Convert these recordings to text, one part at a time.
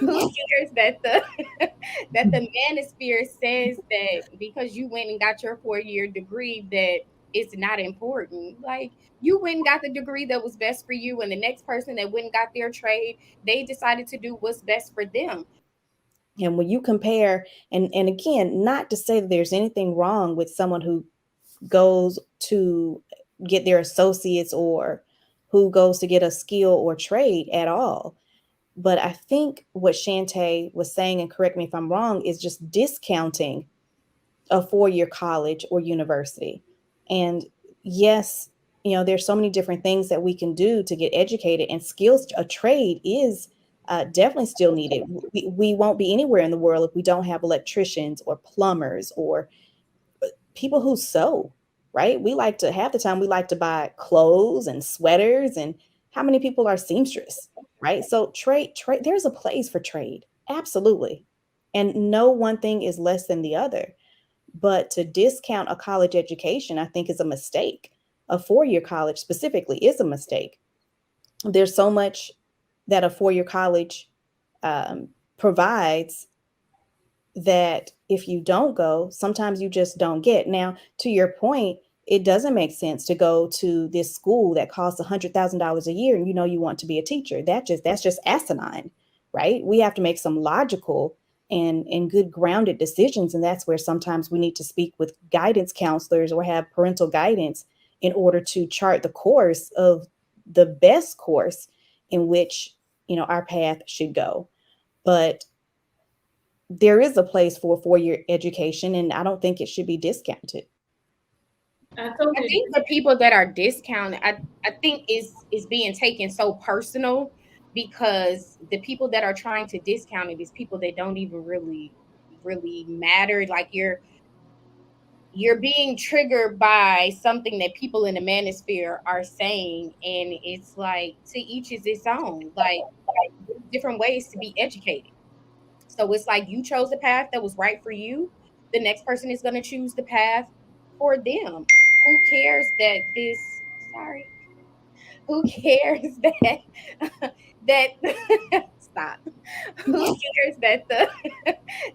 Who cares that the that the manosphere says that because you went and got your 4 year degree that it's not important? Like, you went and got the degree that was best for you, and the next person that went and got their trade, they decided to do what's best for them. And when you compare, and again, not to say that there's anything wrong with someone who goes to get their associates or who goes to get a skill or trade at all. But I think what Shantae was saying, and correct me if I'm wrong, is just discounting a 4 year college or university. And yes, there's so many different things that we can do to get educated, and skills, a trade is definitely still needed. We won't be anywhere in the world if we don't have electricians or plumbers or people who sew, right? We like to, half the time, we like to buy clothes and sweaters. And how many people are seamstress, right? So trade, there's a place for trade. Absolutely. And no one thing is less than the other. But to discount a college education, I think is a mistake. A 4 year college specifically is a mistake. There's so much that a 4 year college provides that if you don't go, sometimes you just don't get. Now, to your point, it doesn't make sense to go to this school that costs $100,000 a year and you want to be a teacher. That's just asinine, right? We have to make some logical and good grounded decisions, and that's where sometimes we need to speak with guidance counselors or have parental guidance in order to chart the course of the best course in which our path should go. But there is a place for a 4 year education, and I don't think it should be discounted. I I totally think the people that are discounted, I think is being taken so personal, because the people that are trying to discount it is people that don't even really matter. Like, you're being triggered by something that people in the manosphere are saying, and it's like, to each is its own. Like, there's different ways to be educated. So it's like, you chose the path that was right for you. The next person is going to choose the path for them. Who cares that this? Sorry. Who cares that that stop? Who cares that the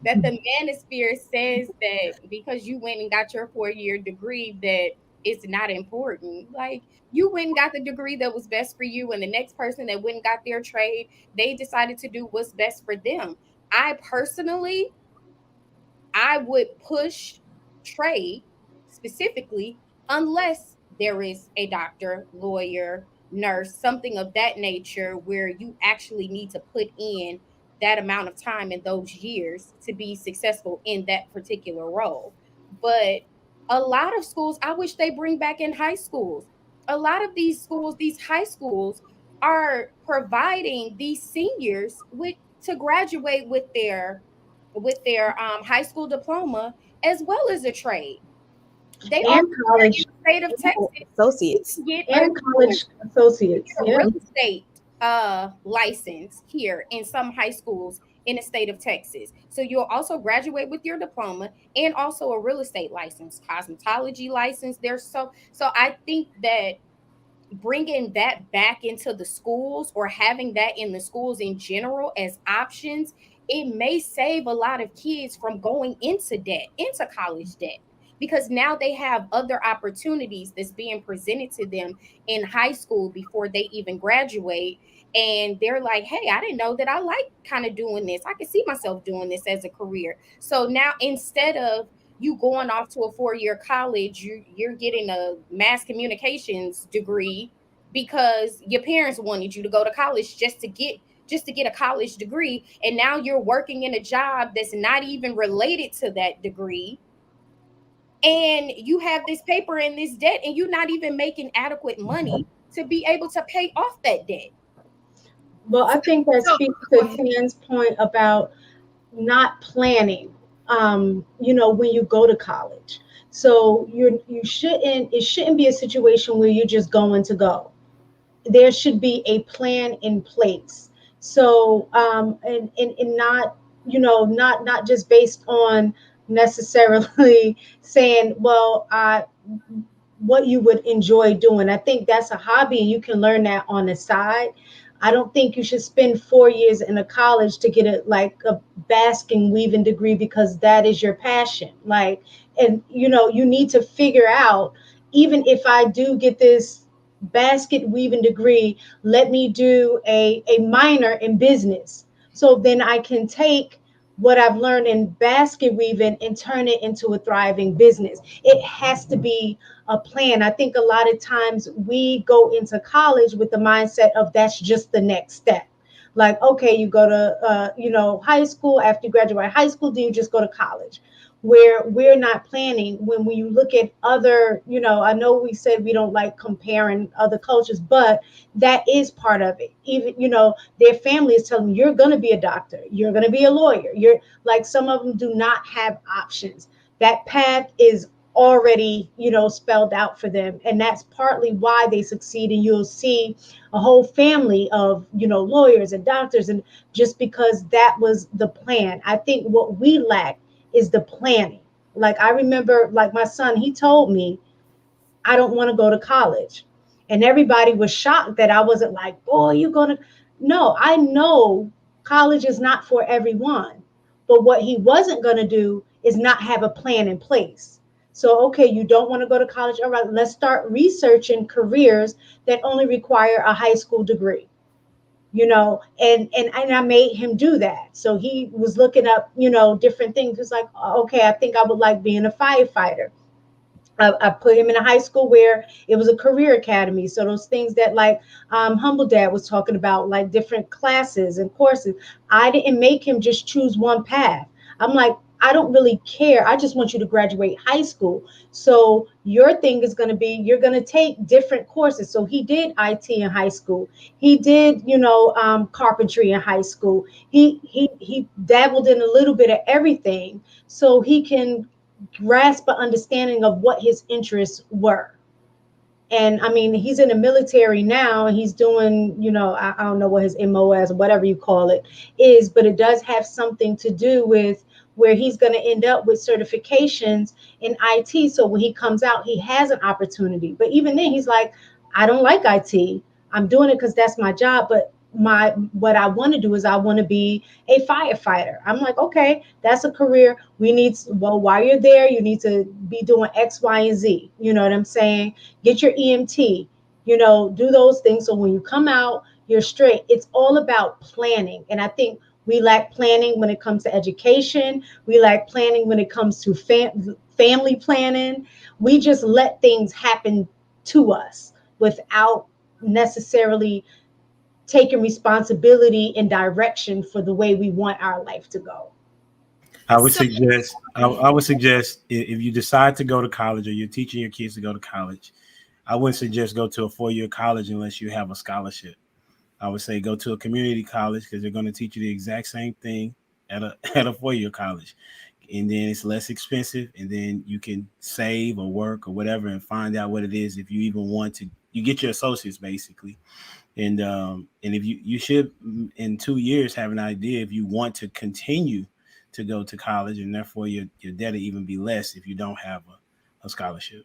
that the manosphere says that because you went and got your 4 year degree that it's not important? Like, you went and got the degree that was best for you, and the next person that went and got their trade, they decided to do what's best for them. I personally, I would push trade specifically, unless there is a doctor, lawyer, nurse, something of that nature, where you actually need to put in that amount of time in those years to be successful in that particular role. But a lot of schools, I wish they bring back in high schools. A lot of these schools, these high schools, are providing these seniors with to graduate with their high school diploma as well as a trade. They and also, here in college the state of Texas, you Associates. can get and college associates. a Yeah. real estate license here in some high schools in the state of Texas. So you'll also graduate with your diploma and also a real estate license, cosmetology license. So I think that bringing that back into the schools, or having that in the schools in general as options, it may save a lot of kids from going into debt, into college debt, because now they have other opportunities that's being presented to them in high school before they even graduate. And they're like, hey, I didn't know that I like kind of doing this. I can see myself doing this as a career. So now, instead of you going off to a 4 year college, you're getting a mass communications degree because your parents wanted you to go to college just to get a college degree, and now you're working in a job that's not even related to that degree, and you have this paper and this debt, and you're not even making adequate money to be able to pay off that debt. Well, I think that So speaks to Tan's point about not planning. When you go to college, so it shouldn't be a situation where you're just going to go. There should be a plan in place. So and not not just based on necessarily saying, well, what you would enjoy doing. I think that's a hobby and you can learn that on the side. I don't think you should spend 4 years in a college to get a basking weaving degree because that is your passion. Like, and you need to figure out, even if I do get this basket weaving degree, let me do a minor in business. So then I can take what I've learned in basket weaving and turn it into a thriving business. It has to be a plan. I think a lot of times we go into college with the mindset of that's just the next step. Like, okay, you go to high school. After you graduate high school, then you just go to college. Where we're not planning. When you look at other, I know we said we don't like comparing other cultures, but that is part of it. Even, their family is telling them you're going to be a doctor, you're going to be a lawyer. You're like, some of them do not have options. That path is already spelled out for them, and that's partly why they succeed. And you'll see a whole family of lawyers and doctors, and just because that was the plan. I think what we lack is the planning. Like, I remember, like, my son, he told me, I don't want to go to college. And everybody was shocked that I wasn't like, boy, you're going to. No, I know college is not for everyone. But what he wasn't going to do is not have a plan in place. So, okay, you don't want to go to college. All right, let's start researching careers that only require a high school degree. And I made him do that. So he was looking up, different things. It's like, okay, I think I would like being a firefighter. I put him in a high school where it was a career academy. So those things that, like, Humble Dad was talking about, like different classes and courses. I didn't make him just choose one path. I'm like, I don't really care. I just want you to graduate high school. So your thing is going to be, you're going to take different courses. So he did IT in high school. He did, carpentry in high school. He dabbled in a little bit of everything so he can grasp an understanding of what his interests were. And I mean, he's in the military now, and he's doing, I don't know what his MOS, whatever you call it, is, but it does have something to do with where he's going to end up with certifications in IT. So when he comes out, he has an opportunity. But even then, he's like, I don't like IT. I'm doing it because that's my job. But what I want to do is I want to be a firefighter. I'm like, okay, that's a career. Well, while you're there, you need to be doing X, Y, and Z. You know what I'm saying? Get your EMT, do those things. So when you come out, you're straight. It's all about planning. And I think we lack planning when it comes to education. We lack planning when it comes to family planning. We just let things happen to us without necessarily taking responsibility and direction for the way we want our life to go. I would suggest, I would suggest if you decide to go to college or you're teaching your kids to go to college, I wouldn't suggest go to a 4-year college unless you have a scholarship. I would say go to a community college because they're going to teach you the exact same thing at a at a 4-year college, and then it's less expensive, and then you can save or work or whatever and find out what it is if you even want to. You get your associates basically, and if you should in 2 years have an idea if you want to continue to go to college, and therefore your debt will even be less if you don't have a scholarship.